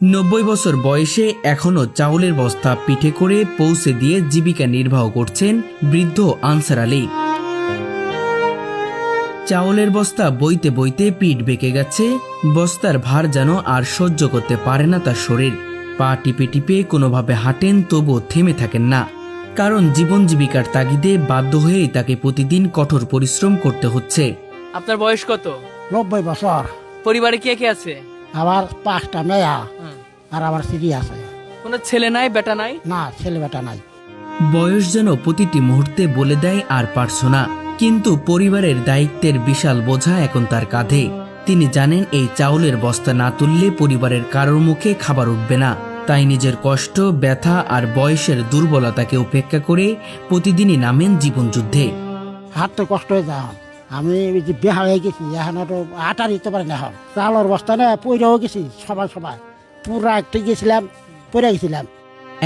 90 বছর বয়সে এখনও চাউলের বস্তা পিঠে করে পৌঁছে দিয়ে জীবিকা নির্বাহ করছেন বৃদ্ধ আনসার আলী। চাউলের বস্তা বইতে বইতে পিঠ বেঁকে গেছে, বস্তার ভার যেন আর সহ্য করতে পারে না তার শরীর। পা টিপে টিপে কোনোভাবে হাঁটেন, তবুও থেমে থাকেন না, কারণ জীবন জীবিকার তাগিদে বাধ্য হয়েই তাকে প্রতিদিন কঠোর পরিশ্রম করতে হচ্ছে। আপনার বয়স কত? 90 বছর। পরিবারে কে কে আছে? আমার 5টা মেয়া আর আমার স্ত্রী আছে। কোনো ছেলে নাই, বেটা নাই? না, ছেলে বেটা নাই। বয়স যেন প্রতিটি মুহূর্তে বলে দেয় আর পারছো না, কিন্তু পরিবারের দায়িত্বের বিশাল বোঝা এখন তার কাঁধে। তিনি জানেন এই চাউলের বস্তা না তুললে পরিবারের কারোর মুখে খাবার উঠবে না। তাই নিজের কষ্ট, ব্যথা আর বয়সের দুর্বলতাকে উপেক্ষা করে প্রতিদিনই নামেন জীবনযুদ্ধে। হাঁটতে কষ্ট হয়ে যায়। আমি ওই যে বেহা হয়ে গেছি, এখন তো আটা দিতে পারি না। এখন চাউলের বস্তা না পইরেও গেছি, সবাই পুরা একটা গেছিলাম, পড়ে গেছিলাম।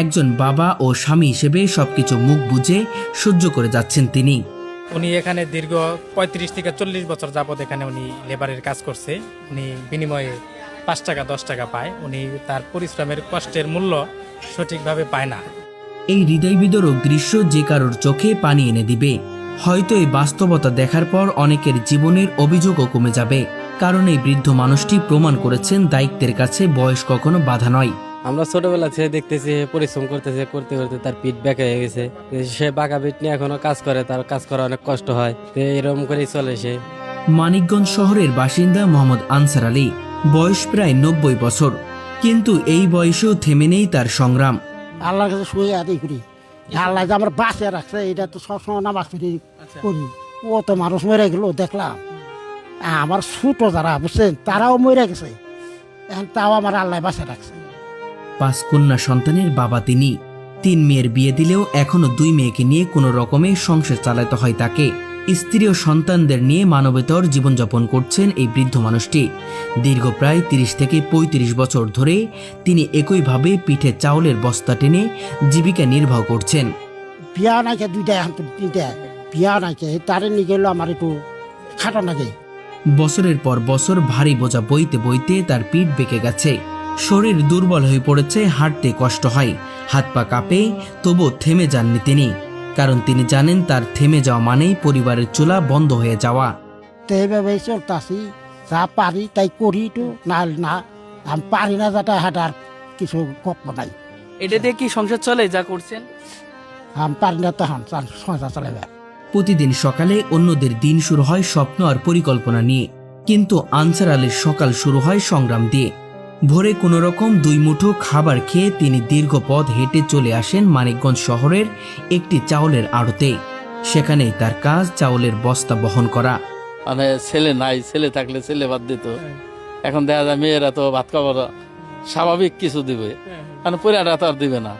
একজন বাবা ও স্বামী হিসেবে সবকিছু মুখ বুঝে সহ্য করে যাচ্ছেন তিনি। উনি এখানে দীর্ঘ 35 থেকে 40 বছর যাবত এখানে উনি লেবারের কাজ করছে। উনি বিনিময়ে 5 টাকা 10 টাকা পায়। উনি তার পরিশ্রমের কষ্টের মূল্য সঠিকভাবে পায় না। এই হৃদয় বিদারক দৃশ্য যে কারোর চোখে পানি এনে দিবে। হয়তো এই বাস্তবতা দেখার পর অনেকের জীবনের অভিযোগও কমে যাবে, কারণ এই বৃদ্ধ মানুষটি প্রমাণ করেছেন দায়িত্বের কাছে বয়স কখনো বাধা নয়। আমরা ছোটবেলা থেকে দেখতেছি পরিশ্রম করতেছে, করতে করতে তার পিঠ বেঁকে হয়ে গেছে। সে বাঁকা পিঠ নিয়ে এখনো কাজ করে, তার কাজ করা অনেক কষ্ট হয়। এরকম করেই চলে সে। মানিকগঞ্জ শহরের বাসিন্দা মোহাম্মদ আনসার আলী, বয়স প্রায় 90 বছর, কিন্তু এই বয়সেও থেমে নেই তার সংগ্রাম। আল্লাহর কাছে শুয়ে আদায় করি, আল্লাহ যে আমার বাঁচে রাখছে, এটা তো সবসময় নামাজ পড়ি করি। ও তো মানুষ মরে গেল দেখলাম। আমার ছোট যারা বুঝছেন, তারাও মরে গেছে, এখন তাও আমার আল্লাহ বাঁচে রাখছে। 5 কন্যা সন্তানের বাবা তিনি। 3 মেয়ের বিয়ে দিলেও এখনো 2 মেয়েকে নিয়ে কোনো রকমে সংসার চালাতে হয় তাকে। স্ত্রী ও সন্তানদের নিয়ে মানবেতর জীবনযাপন করছেন এই বৃদ্ধ মানুষটি। দীর্ঘ প্রায় 30 থেকে 35 বছর ধরে তিনি একইভাবে পিঠে চাউলের বস্তা টেনে জীবিকা নির্বাহ করছেন। বিয়া নাকি 2টা, এখন তো 3টা। বিয়া নাকি তারে নিয়ে গেল আমার একটু খাটো নাকি। বছরের পর বছর ভারী বোঝা বইতে বইতে তার পিঠ বেঁকে গেছে, শরীর দুর্বল হয়ে পড়েছে, হাঁটতে কষ্ট হয়, হাত পা কাঁপে, তবু থেমে যাননি তিনি, কারণ তিনি জানেন তার থেমে যাওয়া মানেই পরিবারের চুলা বন্ধ হয়ে যাওয়া। তো এইভাবে চলতেছি, যা পারি তাই করি, একটু না না আমি পারি না, যাটা হাঁটার কিছু গপ্প নাই। এটা দিয়ে কি সংসার চলে যা করছেন? আমি পারি না, তখন সংসার চালাবে। প্রতিদিন সকালে অন্যদের দিন শুরু হয় স্বপ্ন আর পরিকল্পনা নিয়ে, কিন্তু আনসার আলীর সকাল শুরু হয় সংগ্রাম দিয়ে। ভোরে কোনো রকম 2 মুঠো খাবার খেয়ে তিনি দীর্ঘ পথ হেঁটে চলে আসেন মানিকগঞ্জ শহরের একটি চাউলের আড়তে। সেখানেই তার কাজ চাউলের বস্তা বহন করা। মানে ছেলে নাই, ছেলে থাকলে ছেলে বাদ দিত। এখন দেখা যায় মেয়েরা তো ভাত খাবার স্বাভাবিক কিছু দিবে, মানে পরিয়াটা তো আর দিবে না।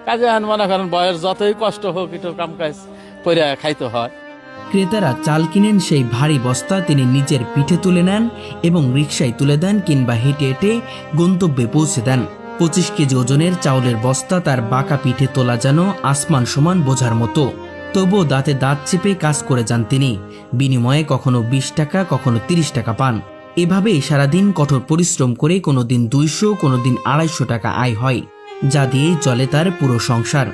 কাজে মনে করেন বয়স যতই কষ্ট হোক, একটু কাম কাজ পরিয়া খাইতে হয়। ক্রেতারা চাল কিনেন সেই ভারী বস্তা তিনি নিজের পিঠে তুলে নেন এবং রিকশায় তুলে দেন কিংবা হেঁটে হেঁটে গন্তব্যে পৌঁছে দেন। 25 কেজি ওজনের চাউলের বস্তা তার বাঁকা পিঠে তোলা যেন আসমান সমান বোঝার মতো। তবুও দাঁতে দাঁত চেপে কাজ করে যান তিনি। বিনিময়ে কখনো 20 টাকা, কখনো 30 টাকা পান। এভাবেই সারাদিন কঠোর পরিশ্রম করে কোনোদিন 200, কোনোদিন 250 টাকা আয় হয়, যা দিয়েই চলে তার পুরো সংসার।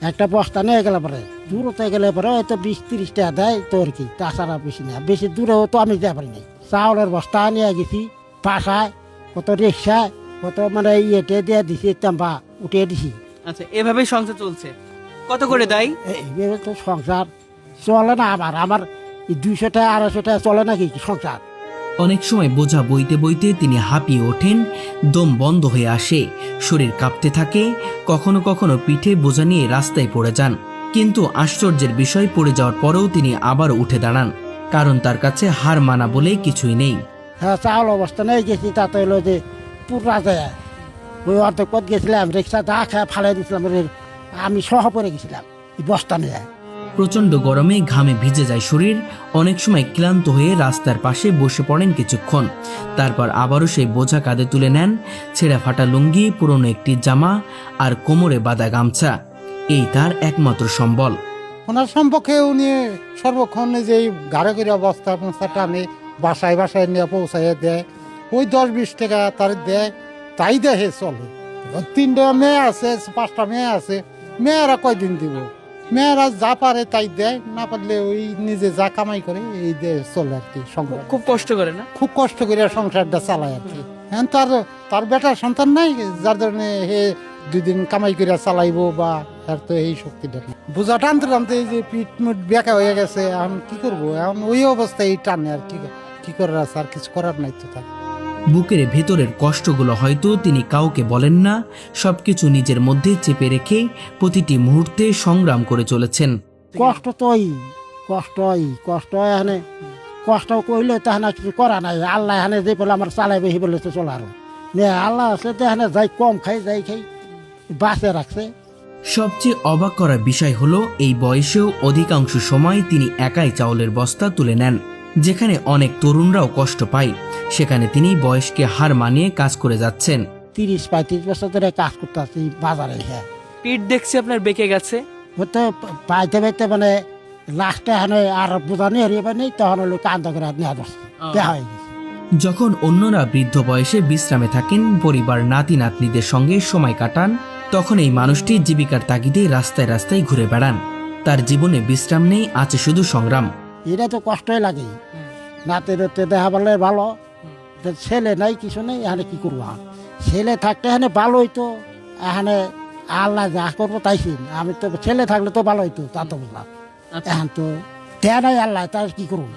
একটা বস্তা নিয়ে গেলে পরে, দূরতে গেলে পরে হয়তো 20-30 টাকা দেয়, তো আর কি, তাছাড়া বেশি না। বেশি দূরেও তো আমি যেতে পারি নাই। চাউলের বস্তা নিয়ে গেছি বাসায়, কত রিক্সায়, কত মানে ইয়েতে দিয়ে দিছি, চাম্পা উঠিয়ে দিছি। আচ্ছা, এভাবেই সংসার চলছে। কত করে দেয়? এইভাবে তো সংসার চলে না। আমার এই 200 টাকা 250 টাকা চলে নাকি সংসার। অনেক সময় বোঝা বইতে বইতে তিনি হাঁপিয়ে ওঠেন, দম বন্ধ হয়ে আসে, শরীর কাঁপতে থাকে, কখনো কখনো পিঠে বোঝা নিয়ে রাস্তায় পড়ে যান। কিন্তু আশ্চর্যের বিষয়, পড়ে যাওয়ার পরেও তিনি আবার উঠে দাঁড়ান, কারণ তার কাছে হার মানা বলে কিছুই নেই। হ্যাঁ, চাউল অবস্থা নিয়ে গেছি, তাতে হলো যে পুরা যায়। ওই অর্ধেক পথ গেছিলাম, রিক্সা দা খেয়ে ফালাই দিয়েছিলাম, আমি সহ পরে গেছিলাম এই বস্তা নিয়ে। প্রচণ্ড গরমে ঘামে ভিজে যায় শরীর, অনেক সময় ক্লান্ত হয়ে রাস্তার পাশে বসে পড়েন কিছুক্ষণ, তারপর আবারও সেই বোঝা কাঁধে তুলে নেন। ছেঁড়া ফাটা লুঙ্গি, পুরনো একটি জামা আর কোমরে বাঁধা গামছা, এই তার একমাত্র সম্বল। ওনার সম্পর্কে উনি সর্বক্ষণ যে গাড়ি করে বস্তা পৌঁছাটা আমি বাসায় বাসায় নিয়ে পৌঁছাইয়ে দেয়। ওই 10-20 টাকা তার দেয়, তাই দেখে চলে। ওর 3টা মেয়ে আছে, 5টা মেয়ে আছে, মেয়েরা কয়দিন দিব? মেয়েরা যা পারে তাই দেয়, না পারলে ওই নিজে যা কামাই করে এই দিয়ে চলে আর কি সংসার। খুব কষ্ট করে না? খুব কষ্ট করে সংসারটা চালায় আর কি। হ্যাঁ, তার বেটার সন্তান নাই, যার জন্য হে 2 দিন কামাই করে চালাইবো, বা আর তো এই শক্তিটা নেই। বোঝা টানতে টানতে এই যে পিঠ মুঠ বেঁকা হয়ে গেছে, এখন কি করবো? এখন ওই অবস্থায় এই টানে আর কি করার আছে, আর কিছু করার নাই তো তার। বুকের ভেতরের কষ্টগুলো হয়তো তিনি কাউকে বলেন না, সবকিছু নিজের মধ্যে চেপে রেখে প্রতিটি মুহূর্তে সংগ্রাম করে চলেছেন। কষ্ট তো কষ্ট এখানে কষ্ট করলে তো এখানে কিছু করা নাই। আল্লাহ এখানে যে বলে আমার চালাইবে সেই বলে তো চলে আরো আল্লাহ আছে তো এখানে যাই কম খাই যাই খাই বাঁচে রাখছে। সবচেয়ে অবাক করার বিষয় হলো এই বয়সেও অধিকাংশ সময় তিনি একাই চাউলের বস্তা তুলে নেন। যেখানে অনেক তরুণরাও কষ্ট পায়, সেখানে তিনি বয়সকে হার মানিয়ে কাজ করে যাচ্ছেন। 30-35 বছর ধরে কাজ করতে আছি বাজারে। হ্যাঁ, পিঠ দেখছি আপনার বেঁকে গেছে। হয়তো পাইতে পাইতে মানে লাস্টে এখানে আর বোঝা নিয়ে হারিয়ে নেই, তখন হলো কান্দা করে নেওয়া যাচ্ছে হয়ে গেছে। যখন অন্যরা বৃদ্ধ বয়সে বিশ্রামে থাকেন, পরিবার নাতি নাতনিদের সঙ্গে সময় কাটান, তখন এই মানুষটি জীবিকার তাগিদে রাস্তায় রাস্তায় ঘুরে বেড়ান। তার জীবনে বিশ্রাম নেই, আছে শুধু সংগ্রাম। এটা তো কষ্টই লাগে। নাতে রতে দেখা বললে ভালো, ছেলে নাই কিছু নেই, এখানে কি করবো? ছেলে থাকতে এখানে ভালো হইতো, এখানে আল্লাহ যা করবো তাইছি। আমি তো ছেলে থাকলে তো ভালো হইতো, তা তো বুঝলাম। এখন তো দেয়া নাই আল্লাহ, তার কি করবো?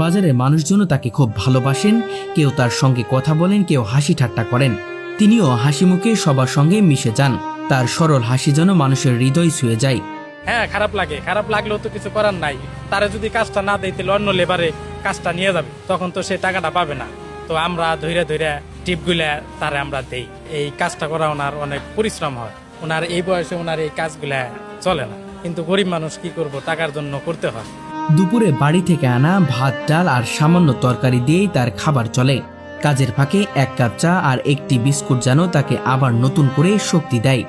বাজারের মানুষজনও তাকে খুব ভালোবাসেন, কেউ তার সঙ্গে কথা বলেন, কেউ হাসি ঠাট্টা করেন। তিনিও হাসি মুখে সবার সঙ্গে মিশে যান। তার সরল হাসি যেন মানুষের হৃদয় ছুঁয়ে যায়। হ্যাঁ, খারাপ লাগে, খারাপ লাগলেও তো কিছু করার নাই। তারা যদি কাজটা না দেয় তাহলে অন্য লেবারে কাজটা নিয়ে যাবে, তখন তো সে টাকাটা পাবে না। তো আমরা ধৈর্য টিপগুলা তারা আমরা দেই। এই কাজটা করা ওনার অনেক পরিশ্রম হয়। ওনার এই বয়সে ওনার এই কাজগুলা চলে না, কিন্তু গরিব মানুষ কি করব, টাকার জন্য করতে হয়। দুপুরে বাড়ি থেকে আনা ভাত ডাল আর সামান্য তরকারি দিয়েই তার খাবার চলে। কাজের ফাঁকে 1 কাপ চা আর একটি বিস্কুট যেন তাকে আবার নতুন করে শক্তি দেয়।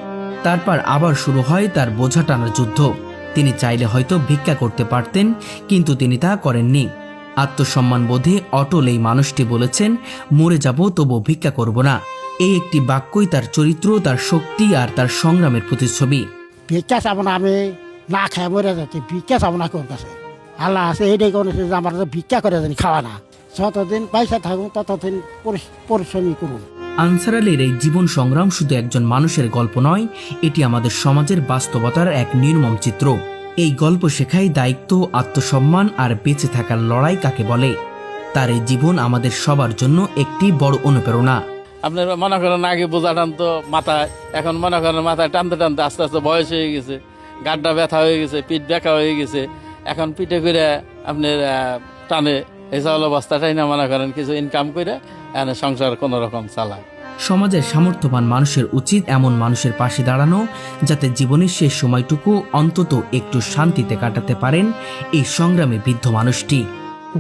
তারপর আবার শুরু হয় তার বোঝা টানার যুদ্ধ। তিনি চাইলে হয়তো ভিক্ষা করতে পারতেন, কিন্তু তিনি তা করেননি। আত্মসম্মান বোধে অটল এই মানুষটি বলেছেন, মরে যাব তবু ভিক্ষা করব না। এই একটি বাক্যই তার চরিত্র, তার শক্তি আর তার সংগ্রামের প্রতিচ্ছবি। ভিক্ষা চাবো না, আমি না খাই মরে যাচ্ছি, ভিক্ষা চাবো না কোন কাছে। আল্লাহ আছে এইটাই করেছে যে আমার ভিক্ষা করে জানি খাওয়া না। যতদিন পয়সা থাকুন ততদিন পরিশ্রমী করুন। আনসার আলীর এই জীবন সংগ্রাম শুধু একজন মানুষের গল্প নয়, এটি আমাদের সমাজের বাস্তবতার এক নির্মম চিত্র। এই গল্প শেখায় দায়িত্ব, আত্মসম্মান আর বেঁচে থাকার লড়াই কাকে বলে। তার এই জীবন আমাদের সবার জন্য একটি বড় অনুপ্রেরণা। আপনার মনে করেন আগে বোঝা টানতো মাথায়, এখন মনে করেন মাথায় টানতে টানতে আস্তে আস্তে বয়স হয়ে গেছে, গাড্ডা ব্যথা হয়ে গেছে, পিঠ ব্যথা হয়ে গেছে। এখন পিঠে করে আপনার টানে এই চাউল অবস্থাটাই না মনে করেন কিছু ইনকাম করে সংসার কোনো রকম চালায়। সমাজের সামর্থ্যবান মানুষের উচিত এমন মানুষের পাশে দাঁড়ানো, যাতে জীবনের শেষ সময়টুকু অন্তত একটু শান্তিতে কাটাতে পারেন এই সংগ্রামে বৃদ্ধ মানুষটি।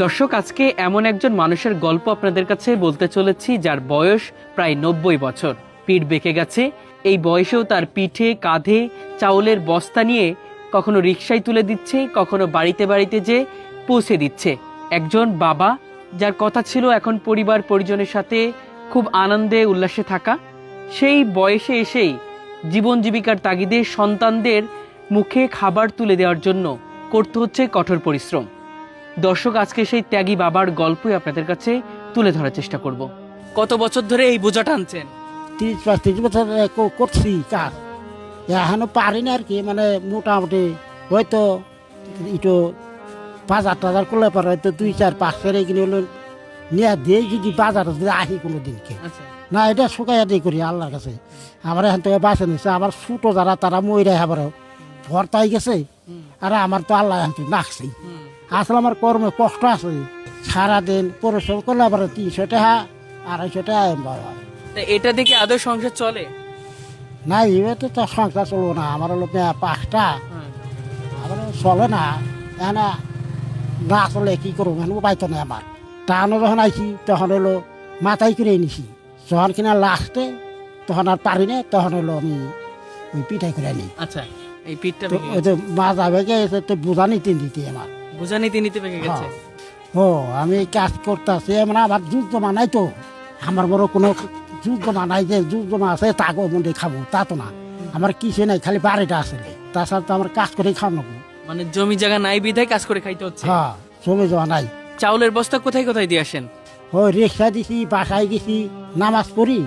দর্শক, আজকে এমন একজন মানুষের গল্প আপনাদের কাছে বলতে চলেছি, যার বয়স প্রায় 90 বছর। পিঠ বেঁকে গেছে, এই বয়সেও তার পিঠে কাঁধে চাউলের বস্তা নিয়ে কখনো রিকশায় তুলে দিচ্ছে, কখনো বাড়িতে বাড়িতে যে পৌঁছে দিচ্ছে। একজন বাবা, যার কথা ছিল এখন পরিবার পরিজনের সাথে খুব আনন্দে উল্লাসে থাকা, সেই বয়সে এসেই জীবন জীবিকার তাগিদে সন্তানদের মুখে খাবার তুলে দেওয়ার জন্য করতে হচ্ছে কঠোর পরিশ্রম। দর্শক, আজকে সেই ত্যাগী বাবার গল্পই আপনাদের কাছে তুলে ধরার চেষ্টা করব। কত বছর ধরে এই বোঝা টানছেন? 30-35 বছর করছি কাজ, এখনো পারি না আর কি। মানে মোটামুটি হয়তো একটু বাজার টাজার করলে পরে হয়তো 2-4-5 ফের এগুলো হলো নিয়ে দিয়ে যদি বাজার আহি কোনো দিনকে না, এটা শুকাইয়া দিয়ে করি আল্লাহর কাছে। আমার এখান থেকে বাঁচে নিচ্ছে। আমার ছোটো যারা তারা ময়রা আবার ভর্তাই গেছে, আর আমার তো আল্লাহ এখান থেকে নাকছেই। আসলে আমার কর্মে কষ্ট আছে, সারাদিন পরিশ্রম করলে আবার 300 টাকা 250 টাকা এটা দেখে আদৌ সংসার চলে না। এবার তো সংসার চলবো না, আমার হলো 5টা, আমার চলে না। এখানে না চলে কি করবো, উপায় তো নেই আমার। টানো যখন আইছি তখন হলো মাথায় করে নিছি, যখন কিনা লাস্টে তখন আর পারি না, তখন হলো আমি ওই পিঠাই করে নিই। আচ্ছা, এই পিঠটা ওই তো মাজা ভেঙে গেছে, তো বোঝা নিতে দিতে আমার বোঝা নিতে নিতে ভেঙে গেছে। ও আমি কাজ করতেছি, মানে আমার যুদ্ধ মানাই তো, আমার বড় কোনো যোজনা নাই যে যোজনা আছে তাকে মধ্যে খাবো তা তো না, আমার কিছু নাই, খালি বাড়িটা আছে, তাছাড়া তো আমার কাজ করে খাওয়ানো। মানে জমি জায়গা নাই বিধায় কাজ করে খাইতে হচ্ছে। হ্যাঁ, জমে যাওয়া নাই। চাউলের বস্তা কোথায় কোথায় দিয়ে আসেন? ওই রিক্সা দিছি, বাসায় গেছি, নামাজ পড়ি,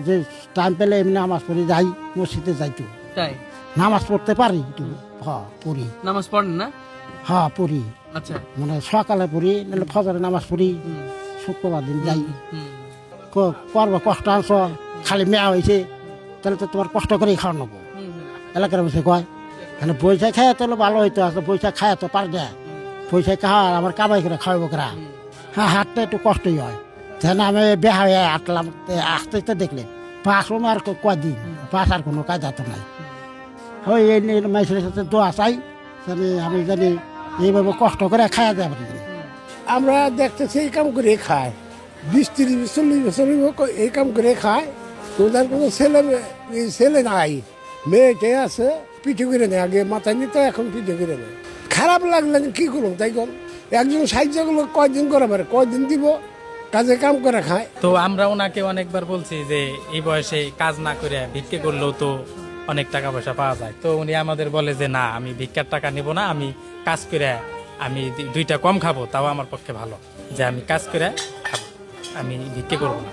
যে টাইম পেলে এমনি নামাজ পড়ি, যাই মসজিদে যাইতো, তাই নামাজ পড়তে পারি একটু। হ্যাঁ পড়ি, নামাজ পড়েন না? হ্যাঁ পড়ি, আচ্ছা। মানে সকালে পড়ি, নাহলে ফজরে নামাজ পড়ি, শুক্রবার দিন যাই। করবো কষ্ট আনছ, খালি মেয়া হয়েছে, তাহলে তো তোমার কষ্ট করেই খাওয়া নেবো। এলাকার বসে কয় মানে পয়সা খায় তাহলে ভালো হইতো, আসলে পয়সা খায় তো পার দেয়, পয়সা খাওয়া আমার কামাই করে খাওয়াবো করা। হ্যাঁ, হাঁটতে একটু কষ্টই হয়। যেন আমি বেহা হয়ে হাঁটলাম, আসতে তো দেখলেন পাশ আর কদিন পাশ আর কোনো কাজ তো নাই। ওই এই মাইসের সাথে দোয়া চাই, জানি আমি জানি এইভাবে কষ্ট করে খাওয়া যায় পারি। আমরা দেখতেছি এই কাম করে খায়, 20-30-40 বছর এই কাম করে খায়। তোদের কোনো ছেলে নাই, মেয়েটে আছে, পিঠে করে নেয়, আগে মাথায় নিত, এখন পিঠে করে নেয়। খারাপ লাগলে কি করুন তাই কর, একজন সাহায্য করলো কয়দিন করে পারে, কয়দিন দিব, কাজে কাম করে খায়। তো আমরা ওনাকে অনেকবার বলছি যে এই বয়সে কাজ না করে ভিক্ষে করলেও তো অনেক টাকা পয়সা পাওয়া যায়। তো উনি আমাদের বলে যে না, আমি ভিক্ষার টাকা নিব না, আমি কাজ করে আমি 2টা কম খাবো, তাও আমার পক্ষে ভালো, যে আমি কাজ করে খাবো, আমি ভিক্ষে করবো না।